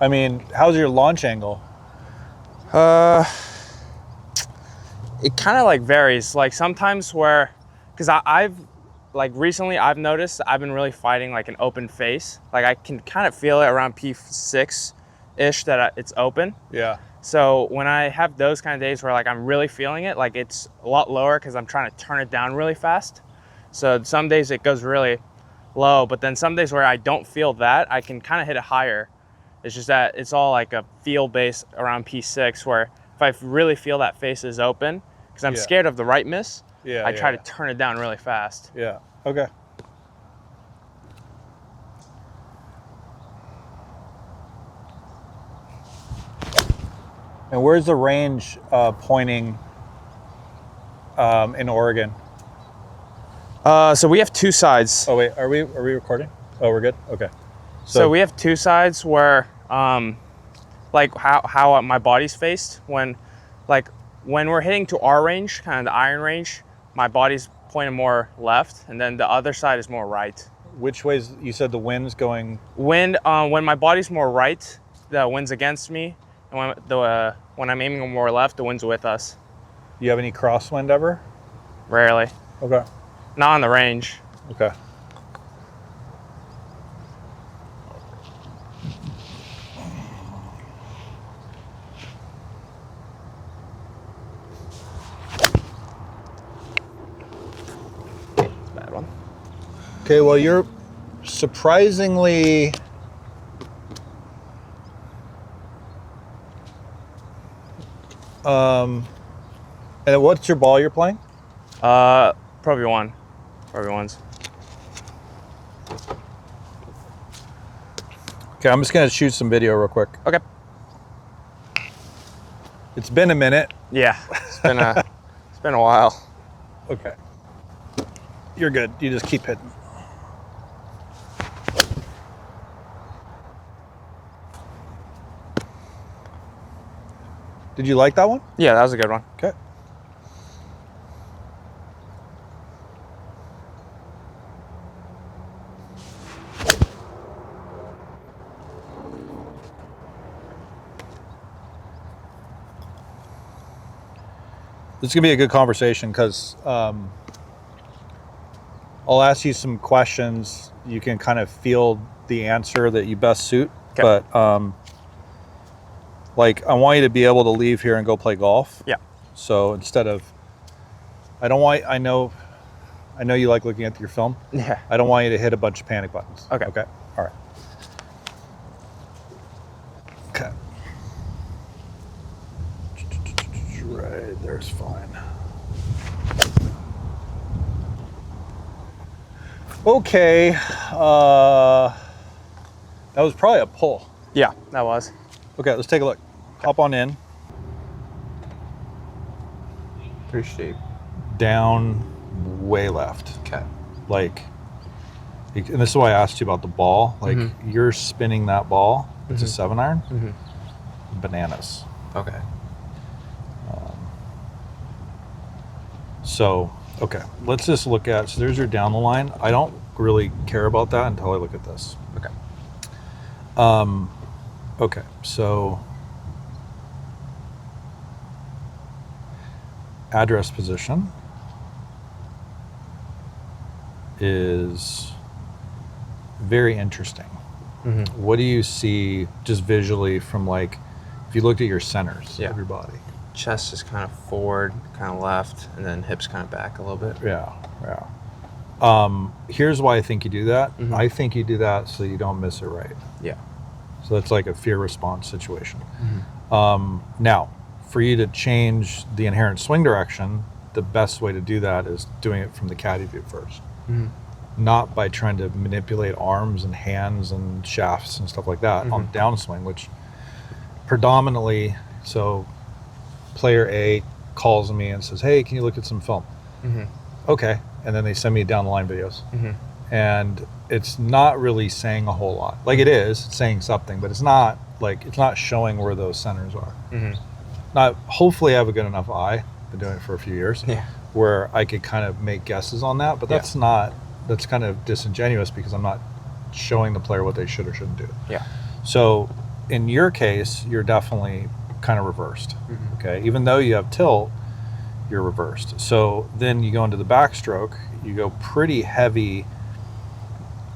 I mean, how's your launch angle? It kind of like varies. Like sometimes because I've like recently I've noticed I've been really fighting like an open face. Like I can kind of feel it around P6-ish that it's open. Yeah. So when I have those kind of days where like I'm really feeling it, like it's a lot lower because I'm trying to turn it down really fast. So some days it goes really low, but then some days where I don't feel that, I can kind of hit it higher. It's just that it's all like a feel base around P6 where if I really feel that face is open, because I'm scared of the right miss, I try to turn it down really fast. Yeah, okay. And where's the range pointing in Oregon? So we have two sides. Oh wait, are we recording? Oh, we're good? Okay. So we have two sides where like how my body's faced when we're hitting to our range, kind of the iron range, my body's pointing more left, and then the other side is more right. Which ways? You said the wind's going? Wind, when my body's more right, the wind's against me, and when I'm aiming more left, the wind's with us. You have any crosswind ever? Rarely. Okay. Not on the range. Okay. Bad one. Okay, well, you're surprisingly and what's your ball you're playing? Pro V1. Pro V1s. Okay, I'm just gonna shoot some video real quick. Okay. It's been a minute. Yeah, it's been a while. Okay. You're good. You just keep hitting. Did you like that one? Yeah, that was a good one. Okay. This is gonna be a good conversation because I'll ask you some questions. You can kind of field the answer that you best suit. Okay. But like I want you to be able to leave here and go play golf. Yeah. So instead of, I know you like looking at your film. Yeah. I don't want you to hit a bunch of panic buttons. Okay. Okay. All right. Okay. Right there's fine. Okay. That was probably a pull. Yeah, that was. Okay, let's take a look. Hop on in. Pretty steep. Down way left. Okay. Like, and this is why I asked you about the ball. Like, you're spinning that ball. It's a 7-iron. Bananas. Okay. So, okay, let's just look at, so there's your down the line. I don't really care about that until I look at this. Okay. Okay, so address position is very interesting. What do you see just visually from, like, if you looked at your centers of your body? Chest is kind of forward, kind of left, and then hips kind of back a little bit. Yeah. Here's why I think you do that. I think you do that so you don't miss it right. Yeah. So that's like a fear response situation. Now, for you to change the inherent swing direction, the best way to do that is doing it from the caddy view first. Not by trying to manipulate arms and hands and shafts and stuff like that on downswing, which predominantly, so player A calls me and says, hey, can you look at some film? Okay. And then they send me down the line videos. And it's not really saying a whole lot. Like, it's saying something, but it's not showing where those centers are. Now, hopefully I have a good enough eye, been doing it for a few years, where I could kind of make guesses on that, but that's kind of disingenuous because I'm not showing the player what they should or shouldn't do. Yeah. So in your case, you're definitely kind of reversed. Okay, even though you have tilt, you're reversed. So then you go into the backstroke, you go pretty heavy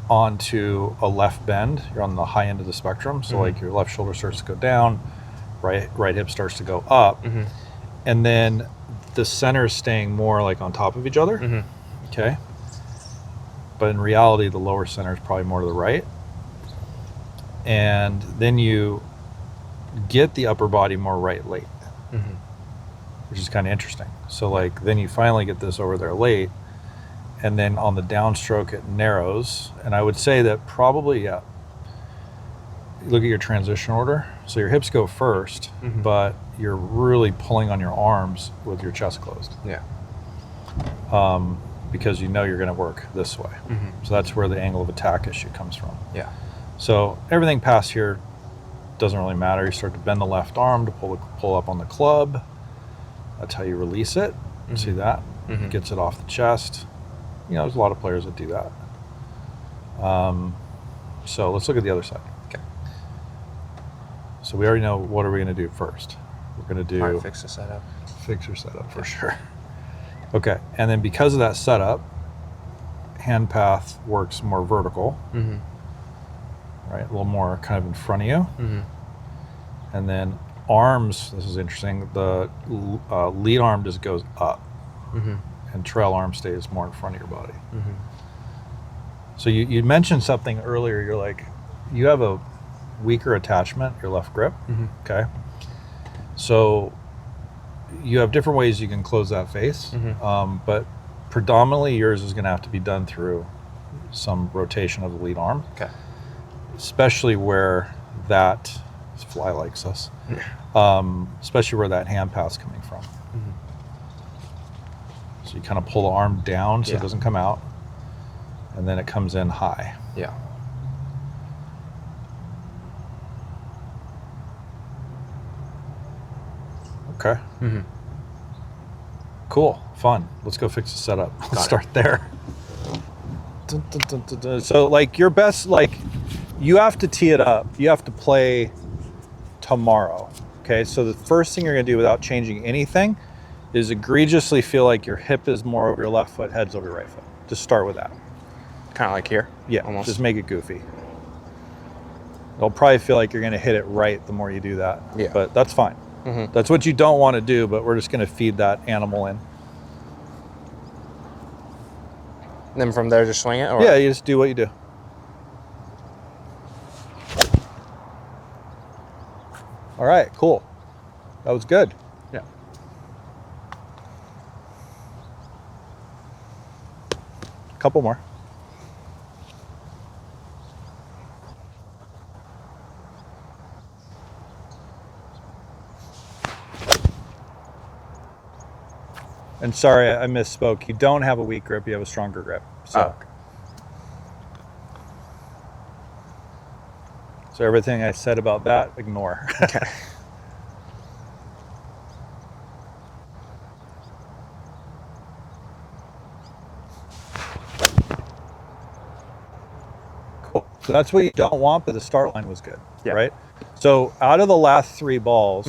onto a left bend. You're on the high end of the spectrum. So like your left shoulder starts to go down, right hip starts to go up, and then the center is staying more like on top of each other. Okay. But in reality, the lower center is probably more to the right. And then you get the upper body more right late, which is kind of interesting. So like then you finally get this over there late, and then on the downstroke it narrows. And I would say that probably, yeah, look at your transition order. So your hips go first, but you're really pulling on your arms with your chest closed. Yeah. Because you know you're going to work this way. So that's where the angle of attack issue comes from. Yeah. So everything past here doesn't really matter. You start to bend the left arm to pull up on the club. That's how you release it. See that? It gets it off the chest. You know, there's a lot of players that do that. So let's look at the other side. Okay. So we already know what are we going to do first. We're going to do... All right, fix the setup. Fix your setup for sure. Okay, and then because of that setup, hand path works more vertical, right? A little more kind of in front of you. And then arms, this is interesting, the lead arm just goes up, and trail arm stays more in front of your body. So you mentioned something earlier, you're like, you have a weaker attachment, your left grip, okay? So you have different ways you can close that face, but predominantly yours is going to have to be done through some rotation of the lead arm. Okay. Especially where that fly likes us. Especially where that hand path's coming from. So you kind of pull the arm down so it doesn't come out, and then it comes in high. Yeah. Okay. Cool. Fun. Let's go fix the setup. Let's start there. So like your best, like you have to tee it up. You have to play tomorrow. Okay. So the first thing you're going to do without changing anything is egregiously feel like your hip is more over your left foot, head's over your right foot. Just start with that. Kind of like here? Yeah. Almost. Just make it goofy. It'll probably feel like you're going to hit it right the more you do that. Yeah. But that's fine. That's what you don't want to do, but we're just going to feed that animal in. And then from there, just swing it? Or? Yeah, you just do what you do. All right, cool. That was good. Yeah. A couple more. And sorry, I misspoke. You don't have a weak grip, you have a stronger grip. So, so everything I said about that, ignore. Okay. Cool. So that's what you don't want, but the start line was good, Yeah. right? So out of the last 3 balls,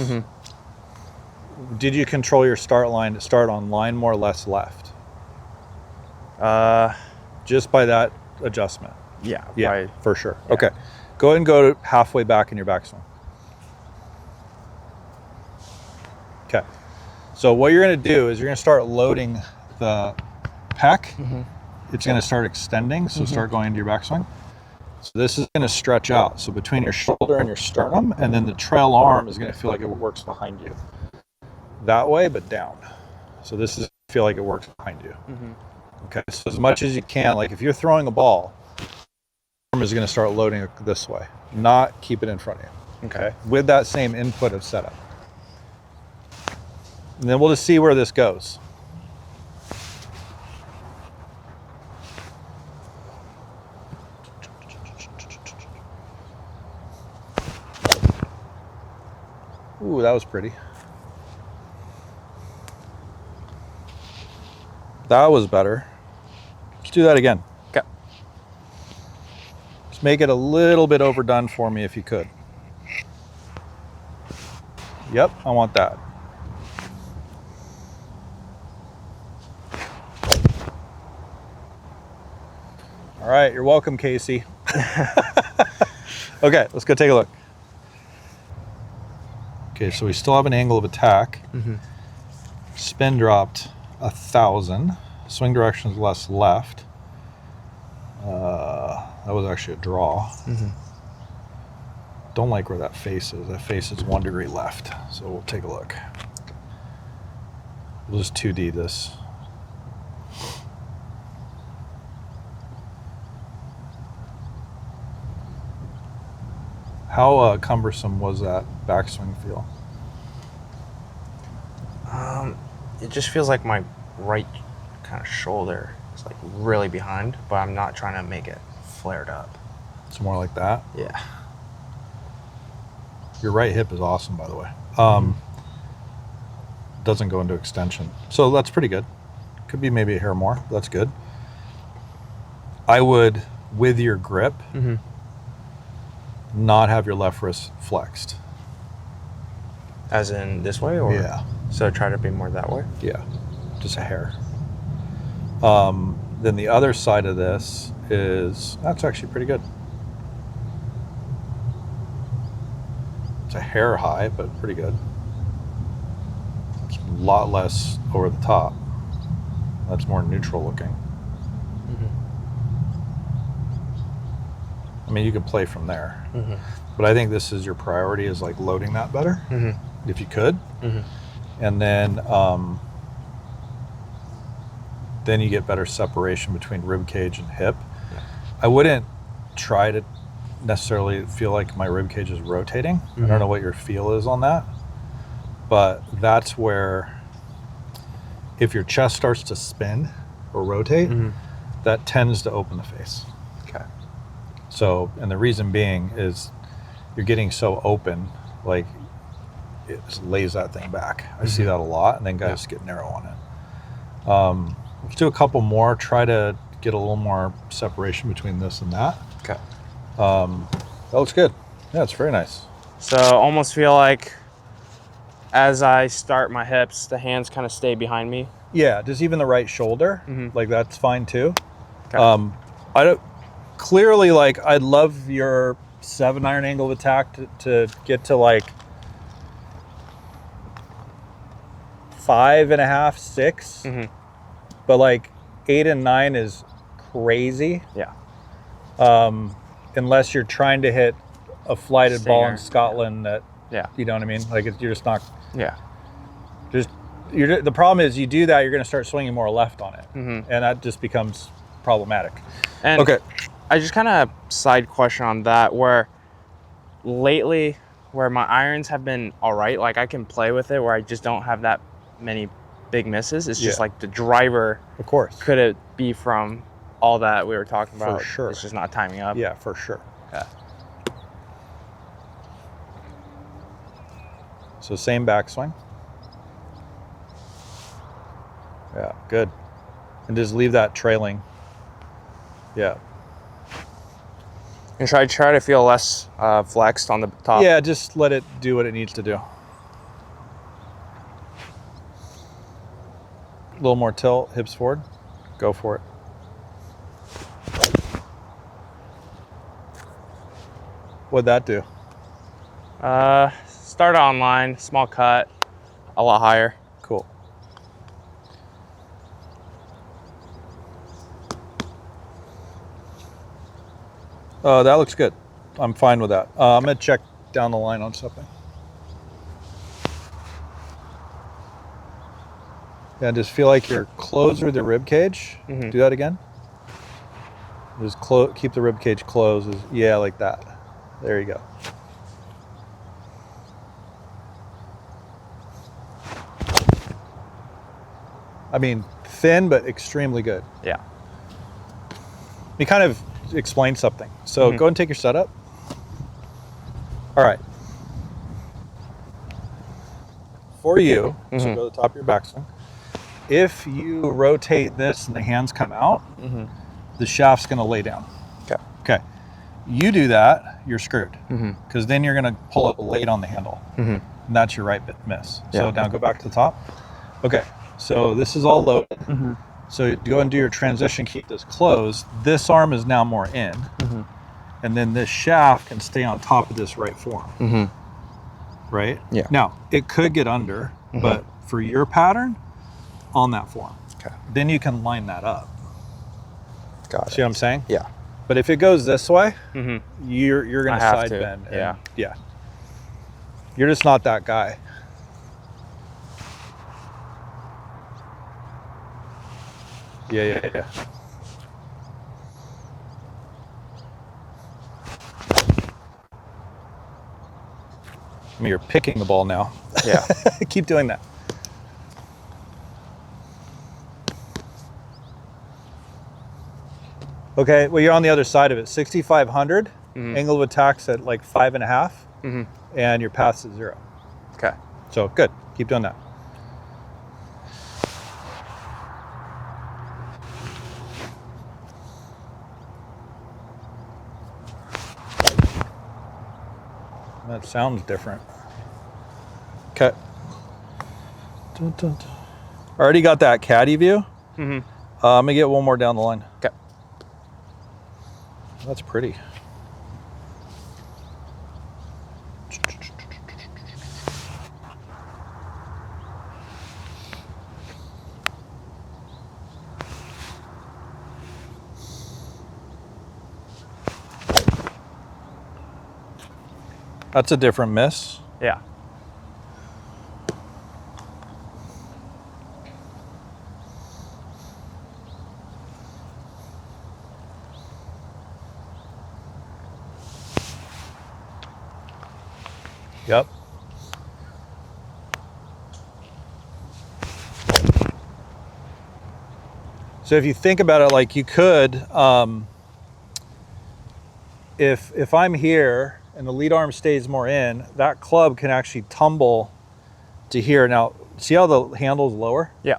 did you control your start line to start on line more or less left? Just by that adjustment? Yeah. Yeah, Right. for sure. Yeah. Okay. Go ahead and go to halfway back in your backswing. Okay. So what you're going to do is you're going to start loading the pec. It's going to start extending, so start going into your backswing. So this is going to stretch out. So between your shoulder and your sternum, and then the trail arm is going to feel like it works behind you. That way, but down. So this is feel like it works behind you. Okay, so as much as you can, like if you're throwing a ball, the arm is going to start loading it this way, not keep it in front of you. Okay, with that same input of setup. And then we'll just see where this goes. Ooh, that was pretty. That was better. Let's do that again. Okay. Just make it a little bit overdone for me if you could. Yep, I want that. All right, you're welcome, Casey. Okay, let's go take a look. Okay, so we still have an angle of attack. Spin dropped 1,000. Swing direction is less left. That was actually a draw. Don't like where that face is. That face is 1 degree left. So we'll take a look. We'll just 2D this. How cumbersome was that backswing feel? It just feels like my right kind of shoulder is like really behind, but I'm not trying to make it flared up. It's more like that. Yeah. Your right hip is awesome, by the way. Doesn't go into extension. So that's pretty good. Could be maybe a hair more. That's good. I would, with your grip, not have your left wrist flexed. As in this way, or Yeah. So try to be more that way. Yeah, just a hair. Then the other side of this is, that's actually pretty good. It's a hair high, but pretty good. It's a lot less over the top. That's more neutral looking. I mean, you can play from there. But I think this is your priority, is like loading that better, if you could. And then you get better separation between rib cage and hip. I wouldn't try to necessarily feel like my rib cage is rotating. I don't know what your feel is on that, but that's where, if your chest starts to spin or rotate, that tends to open the face. Okay. So, and the reason being is you're getting so open, like it just lays that thing back. I see that a lot, and then guys get narrow on it. Let's do a couple more. Try to get a little more separation between this and that. Okay. That looks good. Yeah, it's very nice. So almost feel like as I start my hips, the hands kind of stay behind me. Yeah, just even the right shoulder, like that's fine too. Okay. I don't clearly, like, I'd love your 7-iron angle of attack to get to like 5.5, 6, but like 8 and 9 is crazy. Yeah. Unless you're trying to hit a flighted ball in Stinger. Scotland that, Yeah. you know what I mean? Like you're just not, Yeah. the problem is you do that, you're going to start swinging more left on it. And that just becomes problematic. And Okay. I just kind of side question on that, where lately, where my irons have been all right, like I can play with it, where I just don't have that many big misses. It's just like the driver. Of course. Could it be from all that we were talking about? For sure. It's just not timing up. Yeah, for sure. Yeah. So same backswing. Yeah, good. And just leave that trailing. Yeah. And try to feel less flexed on the top. Yeah, just let it do what it needs to do. A little more tilt, hips forward. Go for it. What'd that do? Start online, small cut, a lot higher. Cool. That looks good. I'm fine with that. I'm gonna check down the line on something. Yeah, just feel like you're closer with the rib cage. Do that again. Just keep the rib cage closed. Yeah, like that. There you go. I mean, thin, but extremely good. Yeah. You kind of explained something. So go and take your setup. All right. For you, so go to the top of your backswing. If you rotate this and the hands come out, the shaft's going to lay down. Okay. Okay. You do that, you're screwed. Because then you're going to pull up late on the handle. and that's your right miss. Yeah. So now go back to the top. Okay, so this is all loaded. Mm-hmm. So go and do your transition, keep this closed. This arm is now more in, Mm-hmm. and then this shaft can stay on top of this right form. Mm-hmm. Right? Yeah. Now, it could get under, but for your pattern, on that form. Okay. Then you can line that up. Got See it. what I'm saying? Yeah. But if it goes this way, Mm-hmm. you're gonna I have side to, bend. And, yeah. Yeah. You're just not that guy. Yeah. I mean, you're picking the ball now. Yeah. Keep doing that. Okay, well, you're on the other side of it. 6,500, angle of attack's at like 5.5, and your path's at 0. Okay. So good, keep doing that. That sounds different. Okay. Dun, dun, dun. Already got that caddy view. I'm gonna get one more down the line. Okay. That's pretty. That's a different miss. Yeah. Yep. So if you think about it, like you could, if I'm here and the lead arm stays more in, that club can actually tumble to here. Now, see how the handle's lower? Yeah.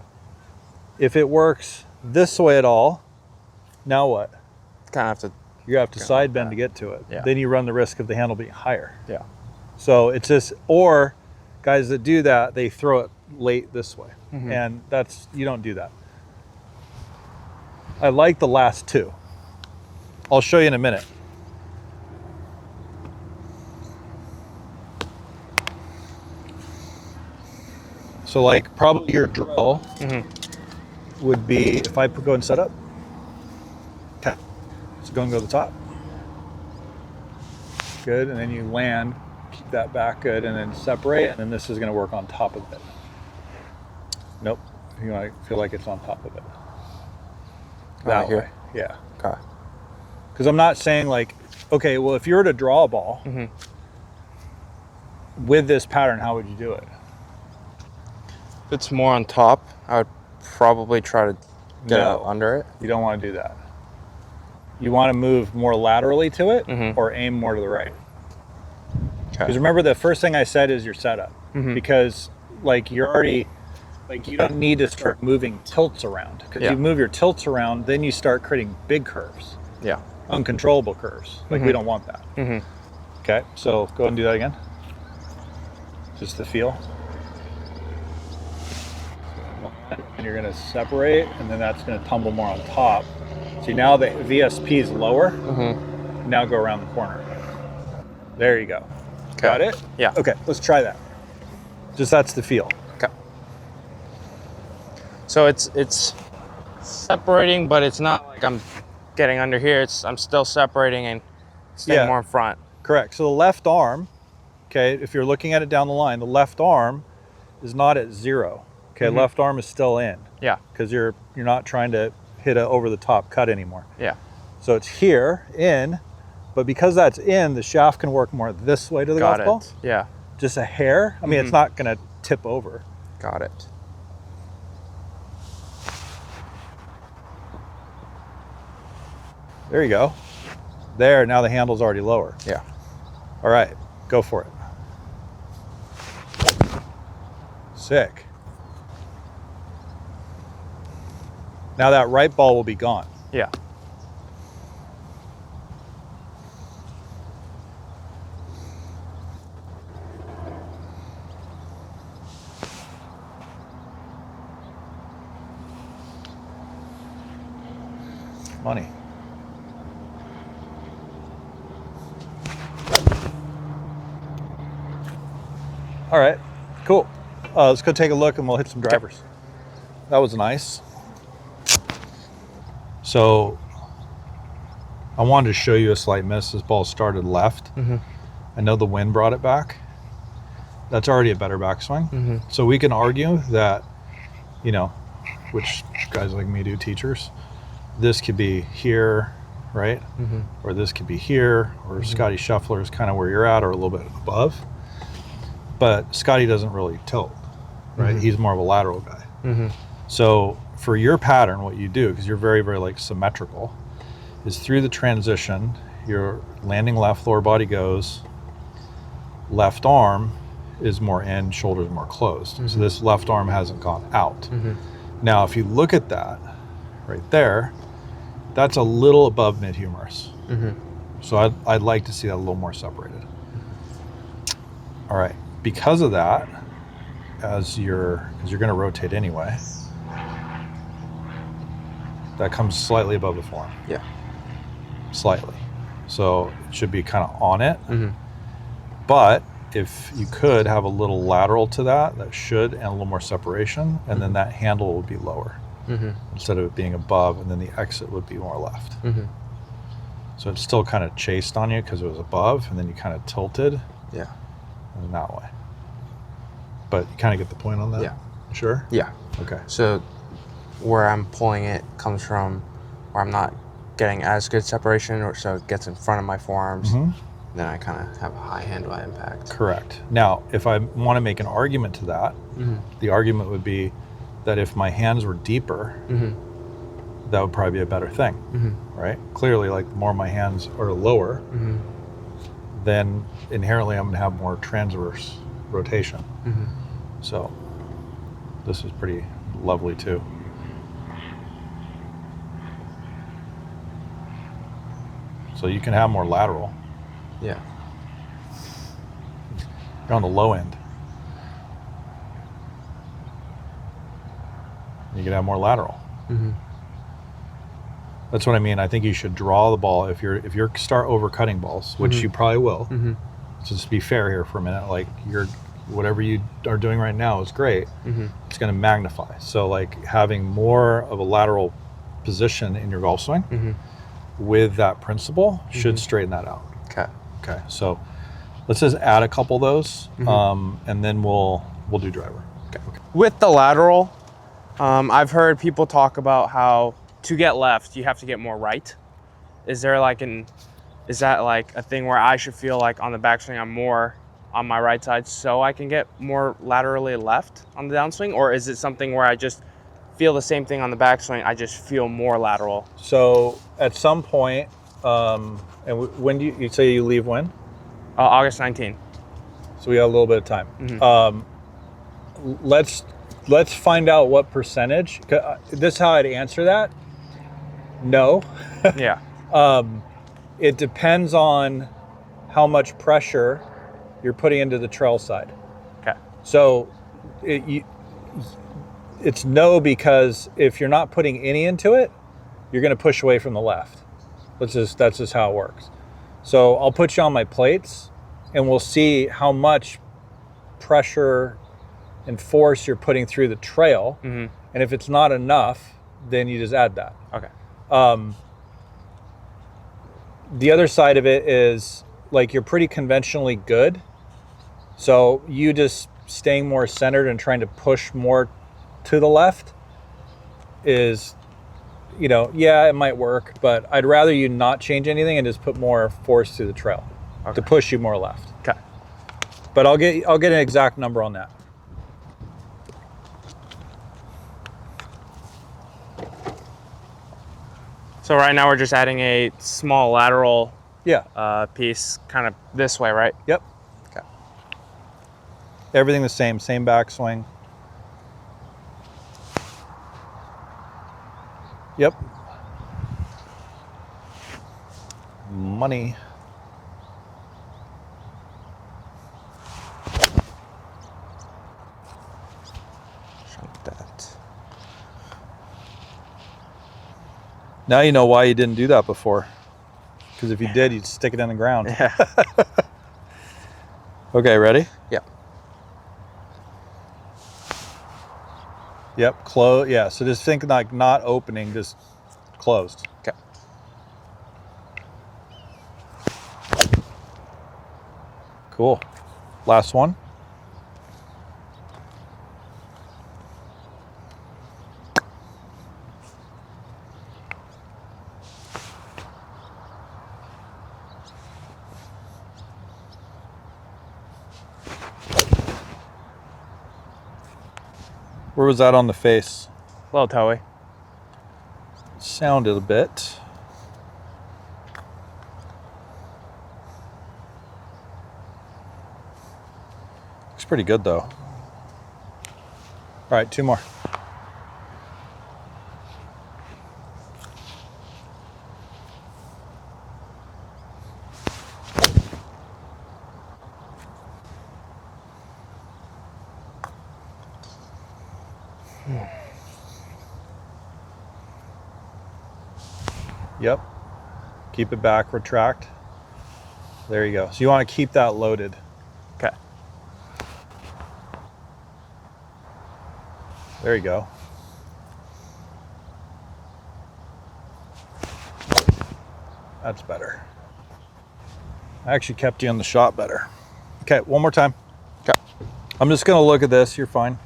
If it works this way at all, now what? Kind of have to. You have to Go side like bend that. to get to it. Yeah. Then you run the risk of the handle being higher. Yeah. So it's just, or guys that do that, they throw it late this way. And that's, you don't do that. I like the last two. I'll show you in a minute. So like probably your drill would be, if I go and set up. Okay. So go and go to the top. Good, and then you land, keep that back good, and then separate, and then this is gonna work on top of it. Nope, you might feel like it's on top of it. That here? way, yeah. Okay. Because I'm not saying like, okay, well, if you were to draw a ball with this pattern, how would you do it? If it's more on top, I would probably try to get No. it under it. You don't want to do that. You want to move more laterally to it or aim more to the right. Because Okay. remember, the first thing I said is your setup. Because like you're already, like you don't need to start moving tilts around. Because Yeah. you move your tilts around, then you start creating big curves, Yeah. uncontrollable curves. Like we don't want that. Okay, so go ahead and do that again. Just the feel. And you're gonna separate, and then that's gonna tumble more on top. See, now the VSP is lower. Now go around the corner. There you go. Got it? Yeah. Okay, let's try that. Just that's the feel. Okay. So it's separating, but it's not like I'm getting under here. I'm still separating and staying Yeah. more in front. Correct. So the left arm, okay, if you're looking at it down the line, the left arm is not at 0. Okay, left arm is still in Yeah. because you're not trying to hit a over the top cut anymore. Yeah. So it's here in, but because that's in, the shaft can work more this way to the Got golf it. ball. Yeah. Just a hair. I mean, it's not going to tip over. Got it. There you go. There, now the handle's already lower. Yeah. All right, go for it. Sick. Now that right ball will be gone. Yeah. Money. All right, cool. Let's go take a look and we'll hit some drivers. That was nice. So I wanted to show you a slight miss. This ball started left. I know the wind brought it back. That's already a better backswing. So we can argue that, you know, which guys like me do, teachers, this could be here, right? Or this could be here, or Scotty Scheffler is kind of where you're at or a little bit above. But Scotty doesn't really tilt, right? He's more of a lateral guy. So for your pattern, what you do, because you're very, very like symmetrical, is through the transition, you're landing left, lower body goes, left arm is more in, shoulders more closed. So this left arm hasn't gone out. Now, if you look at that right there, that's a little above mid-humerus. So I'd like to see that a little more separated. All right, because of that, because you're going to rotate anyway, that comes slightly above the form. Yeah. Slightly. So it should be kind of on it. But if you could have a little lateral to that, that should, and a little more separation, and then that handle would be lower instead of it being above, and then the exit would be more left. So it's still kind of chased on you because it was above, and then you kind of tilted. Yeah. In that way. But you kind of get the point on that? Yeah. Sure? Yeah. Okay. So where I'm pulling it comes from where I'm not getting as good separation, or so it gets in front of my forearms. Then I kind of have a high hand-eye impact. Correct. Now, if I want to make an argument to that, the argument would be that if my hands were deeper, that would probably be a better thing, right? Clearly, like the more my hands are lower, then inherently I'm going to have more transverse rotation. So this is pretty lovely too. So you can have more lateral. Yeah. You're on the low end. You can have more lateral. That's what I mean. I think you should draw the ball if you're start overcutting balls, which you probably will. So just be fair here for a minute. Like whatever you are doing right now is great. It's going to magnify. So like having more of a lateral position in your golf swing with that principle should straighten that out. Okay. So let's just add a couple of those, and then we'll do driver. Okay. With the lateral, I've heard people talk about how to get left, you have to get more right. Is that like a thing where I should feel like on the backswing I'm more on my right side so I can get more laterally left on the downswing? Or is it something where I just feel the same thing on the backswing, I just feel more lateral? So at some point, and when do you say you leave when? August 19th. So we got a little bit of time. Let's find out what percentage. This is how I'd answer that. No. Yeah. It depends on how much pressure you're putting into the trail side. Okay. So it's no, because if you're not putting any into it, you're going to push away from the left. That's just how it works. So I'll put you on my plates and we'll see how much pressure and force you're putting through the trail. And if it's not enough, then you just add that. Okay. The other side of it is like you're pretty conventionally good. So you just staying more centered and trying to push more to the left is, yeah, it might work, but I'd rather you not change anything and just put more force through the trail to push you more left. Okay. But I'll get an exact number on that. So right now we're just adding a small lateral piece kind of this way, right? Yep. Okay. Everything the same backswing. Yep. Money. Like that. Now you know why you didn't do that before. Because if you did, you'd stick it in the ground. Yeah. Okay, ready? Yep. Yep, close. Yeah, so just think like not opening, just closed. Okay. Cool. Last one. Where was that on the face? A little toey. Sounded a bit. Looks pretty good though. All right, 2 more. Yep. Keep it back, retract. There you go. So you want to keep that loaded. Okay. There you go. That's better. I actually kept you in the shot better. Okay, one more time. Okay. I'm just going to look at this. You're fine.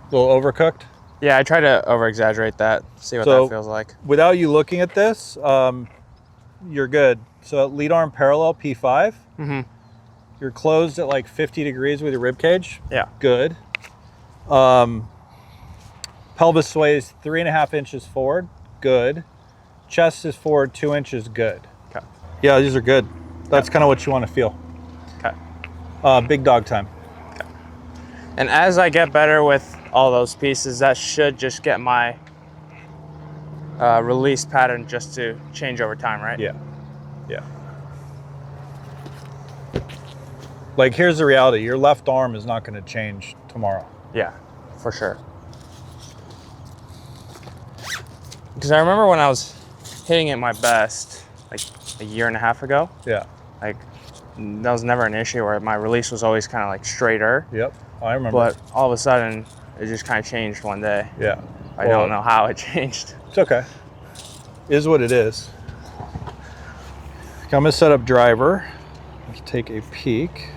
A little overcooked. Yeah, I try to over exaggerate that, see what So- that feels like. Without you looking at this, you're good. So lead arm parallel P5. Mm-hmm. You're closed at like 50 degrees with your rib cage. Yeah. Good. Pelvis sways 3.5 inches forward. Good. Chest is forward 2 inches. Good. Okay. Yeah, these are good. That's kind of what you want to feel. Okay. Big dog time. And as I get better with all those pieces, that should just get my release pattern just to change over time, right? Yeah. Yeah. Like, here's the reality. Your left arm is not going to change tomorrow. Yeah, for sure. Because I remember when I was hitting it my best, like a year and a half ago, Yeah. like that was never an issue where my release was always kind of like straighter. Yep. I remember. But all of a sudden, it just kind of changed one day. Yeah. I don't know how it changed. It's okay. Is what it is. Okay, I'm gonna set up driver. Let's take a peek.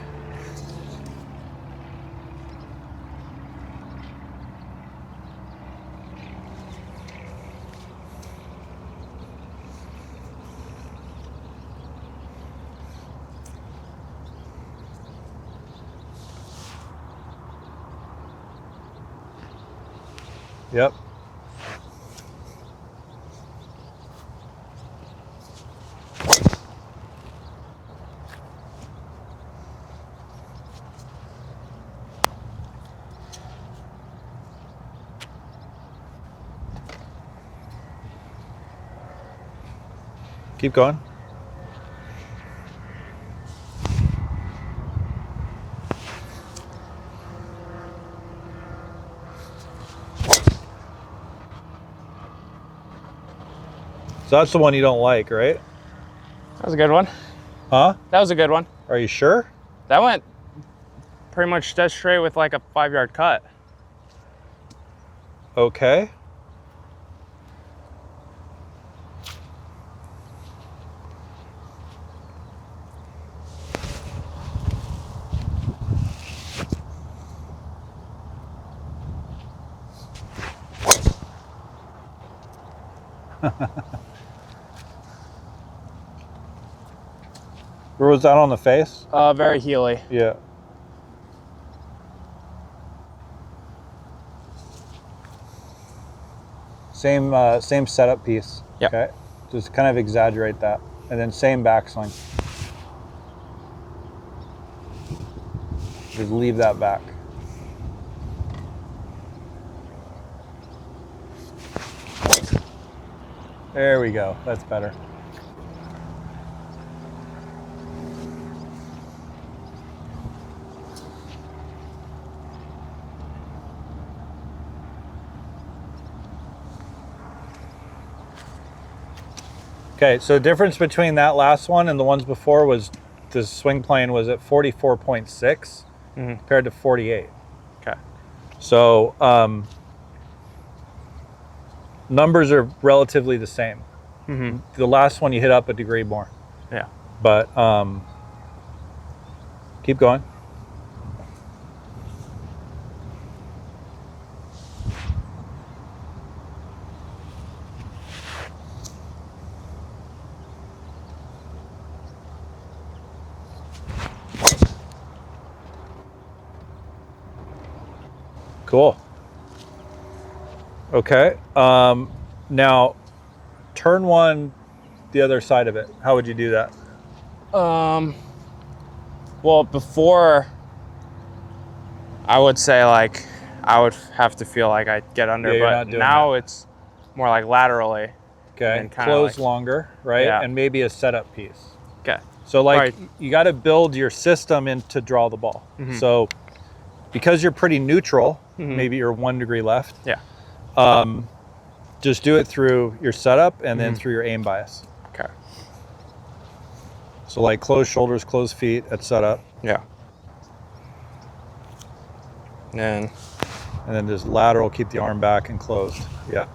Yep. Keep going. So that's the one you don't like, right? That was a good one. Huh? That was a good one. Are you sure? That went pretty much dead straight with like a 5-yard cut. Okay. Where was that on the face? Very heely. Yeah. Same setup piece. Yep. Okay. Just kind of exaggerate that, and then same backswing. Just leave that back. There we go. That's better. Okay, so the difference between that last one and the ones before was the swing plane was at 44.6 compared to 48. Okay. So numbers are relatively the same. The last one you hit up a degree more. Yeah. But keep going. Cool. Okay. Now, turn one the other side of it. How would you do that? Well, before, I would say like I would have to feel like I'd get under, Yeah, you're but not doing now it's more like laterally. Okay. And kinda Close like- longer, right? Yeah. And maybe a setup piece. Okay. So like Right. you got to build your system in to draw the ball. So because you're pretty neutral, maybe you're 1 degree left. Yeah. Just do it through your setup and then through your aim bias. Okay. So like closed shoulders, closed feet at setup, Yeah. And and then just lateral, keep the arm back and closed. Yeah.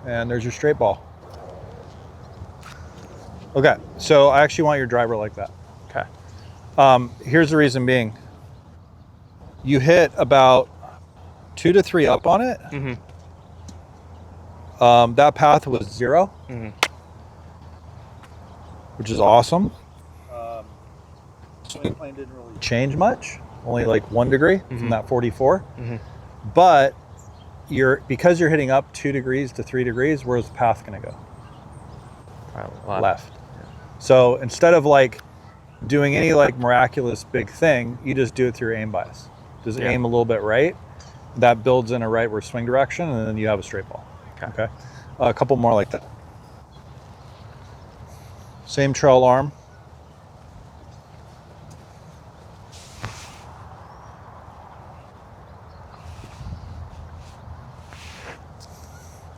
And there's your straight ball. Okay, so I actually want your driver like that. okay. Here's the reason being. You hit about 2 to 3 up on it. That path was 0, which is awesome. Swing plane didn't really change much, only like 1 degree from that 44. But because you're hitting up 2 degrees to 3 degrees, where's the path going to go? Left. So instead of like doing any like miraculous big thing, you just do it through aim bias. Just aim a little bit right. That builds in a rightward swing direction, and then you have a straight ball. Okay. A couple more like that. Same trail arm.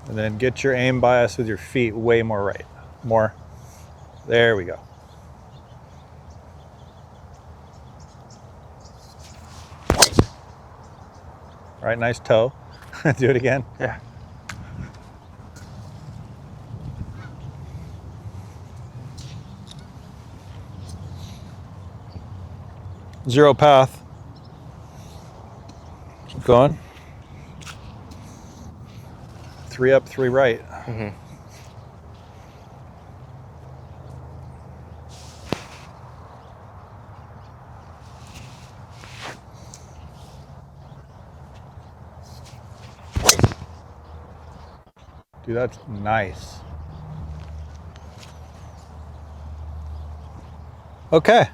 And then get your aim bias with your feet way more right. More. There we go. All right, nice toe. Do it again. Yeah. Zero path. Keep going. 3 up, 3 right. Dude, that's nice. Okay.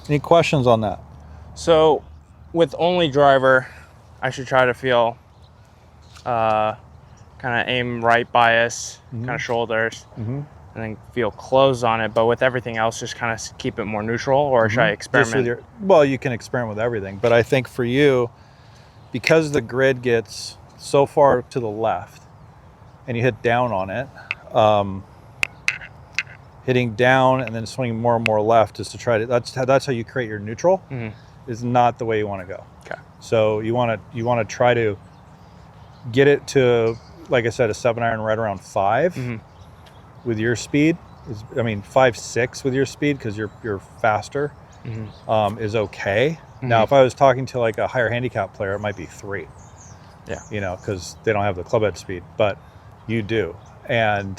Any questions on that? So with only driver, I should try to feel kind of aim right bias, kind of shoulders, and then feel close on it. But with everything else, just kind of keep it more neutral, or should I experiment? Just with well, you can experiment with everything, but I think for you, because the grid gets so far to the left and you hit down on it, hitting down and then swinging more and more left is to try to, that's how you create your neutral, is not the way you want to go. Okay. So you want to try to get it to, like I said, a 7-iron right around 5 with your speed. I mean 5-6 with your speed, because you're faster, is okay. Now if I was talking to like a higher handicap player, it might be 3. Yeah. You know, because they don't have the club head speed, but you do. And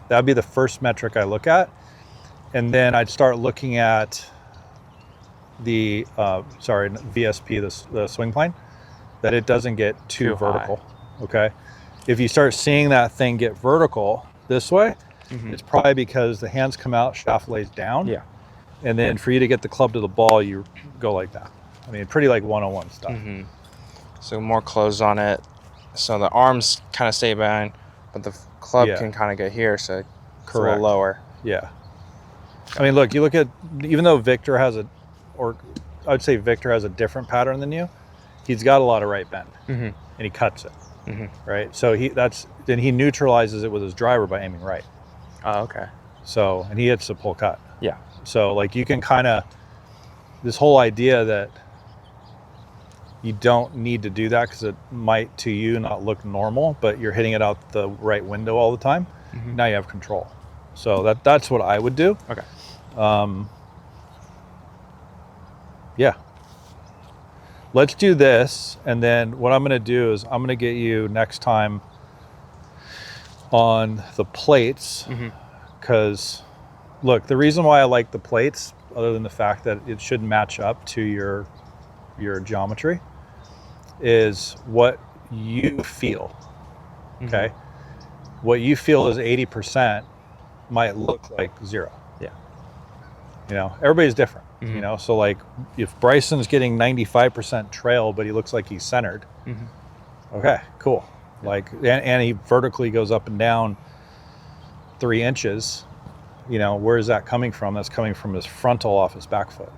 that'd be the first metric I look at. And then I'd start looking at the VSP, the swing plane, that it doesn't get too vertical. Okay. If you start seeing that thing get vertical this way, it's probably because the hands come out, shaft lays down. Yeah. And then for you to get the club to the ball, you go like that. I mean, pretty like 101 stuff. Mm-hmm. So more close on it. So the arms kind of stay behind, but the club Yeah. can kind of get here, so it's a Correct. little lower. Yeah. I mean, look, you look at, even though Victor has I would say Victor has a different pattern than you, he's got a lot of right bend, Mm-hmm. and he cuts it, Mm-hmm. right? So then he neutralizes it with his driver by aiming right. Oh, okay. So, and he hits the pull cut. Yeah. So like you can kind of, this whole idea that you don't need to do that because it might to you not look normal, but you're hitting it out the right window all the time. Mm-hmm. Now you have control. So that's what I would do. Okay. Yeah. Let's do this. And then what I'm going to do is I'm going to get you next time on the plates. Because look, the reason why I like the plates, other than the fact that it should match up to your geometry, is what you feel. Okay. What you feel is 80% might look like 0. Yeah. You know, everybody's different. You know, so like if Bryson's getting 95% trail, but he looks like he's centered. Okay, cool. Yeah. Like, and he vertically goes up and down 3 inches. You know, where is that coming from? That's coming from his frontal off his back foot.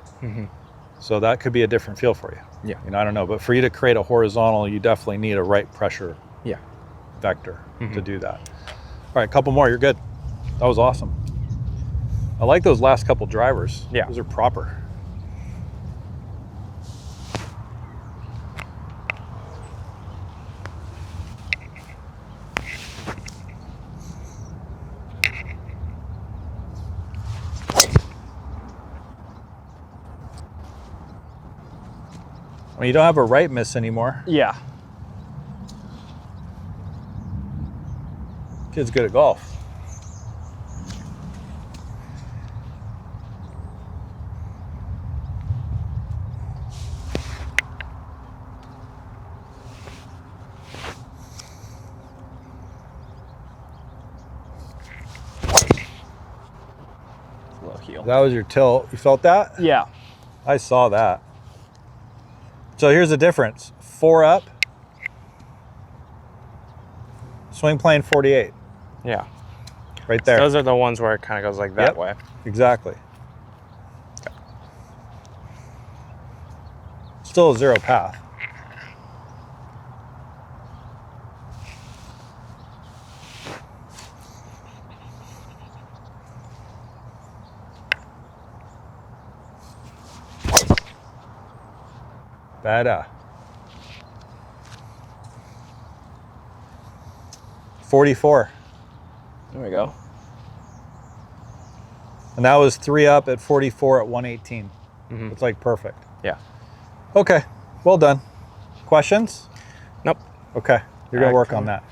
So that could be a different feel for you. Yeah. You know, I don't know, but for you to create a horizontal, you definitely need a right pressure vector to do that. All right, a couple more, you're good. That was awesome. I like those last couple drivers. Yeah. Those are proper. Well, you don't have a right miss anymore. Yeah. Kid's good at golf. Low heel. That was your tilt. You felt that? Yeah. I saw that. So here's the difference. 4 up. Swing plane 48. Yeah. Right there. Those are the ones where it kind of goes like that way. Exactly. Still a 0 path. Better. 44. There we go. And that was 3 up at 44 at 118. It's like perfect. Yeah. Okay, well done. Questions? Nope. Okay, you're gonna work on that.